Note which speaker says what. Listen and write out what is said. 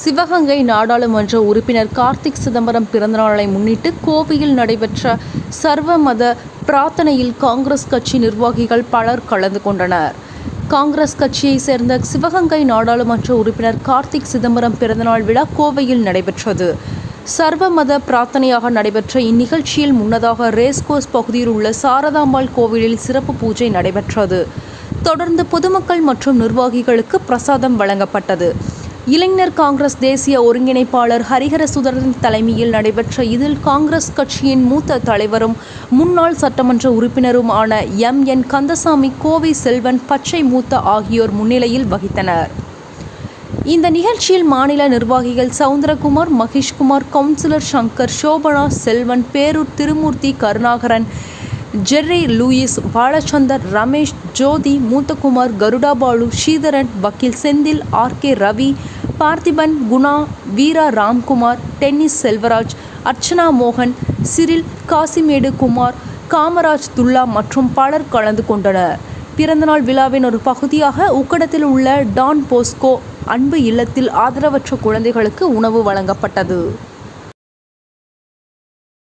Speaker 1: சிவகங்கை நாடாளுமன்ற உறுப்பினர் கார்த்திக் சிதம்பரம் பிறந்தநாளை முன்னிட்டு கோவையில் நடைபெற்ற சர்வ மத பிரார்த்தனையில் காங்கிரஸ் கட்சி நிர்வாகிகள் பலர் கலந்து கொண்டனர். காங்கிரஸ் கட்சியைச் சேர்ந்த சிவகங்கை நாடாளுமன்ற உறுப்பினர் கார்த்திக் சிதம்பரம் பிறந்தநாள் விழா கோவையில் நடைபெற்றது. சர்வ மத பிரார்த்தனையாக நடைபெற்ற இந்நிகழ்ச்சியில் முன்னதாக ரேஸ்கோர்ஸ் பகுதியில் உள்ள சாரதாம்பாள் கோவிலில் சிறப்பு பூஜை நடைபெற்றது. தொடர்ந்து பொதுமக்கள் மற்றும் நிர்வாகிகளுக்கு பிரசாதம் வழங்கப்பட்டது. இளைஞர் காங்கிரஸ் தேசிய ஒருங்கிணைப்பாளர் ஹரிஹரசுதரன் தலைமையில் நடைபெற்ற இதில் காங்கிரஸ் கட்சியின் மூத்த தலைவரும் முன்னாள் சட்டமன்ற உறுப்பினருமான எம்.என். கந்தசாமி, கோவை செல்வன், பச்சை மூத்த ஆகியோர் முன்னிலையில் வகித்தனர். இந்த நிகழ்ச்சியில் மாநில நிர்வாகிகள் Soundarakumar, Maheshkumar, councillor Shankar, Sobhana, Selvan, Perur Thirumoorthy, Karunakaran, Jerry Louis, Balachandar, Ramesh, Jothi, Moothakumar, Garudabalu, Sridharan, வக்கீல் செந்தில், ஆர்.கே. ரவி, பார்த்திபன், குணா, வீரா ராம்குமார், டென்னிஸ் செல்வராஜ், அர்ச்சனா மோகன், சிறில், காசிமேடு குமார், காமராஜ் துல்லா மற்றும் பலர் கலந்து கொண்டனர். பிறந்தநாள் விழாவின் ஒரு பகுதியாக உக்கடத்தில் உள்ள டான் போஸ்கோ அன்பு இல்லத்தில் ஆதரவற்ற குழந்தைகளுக்கு உணவு வழங்கப்பட்டது.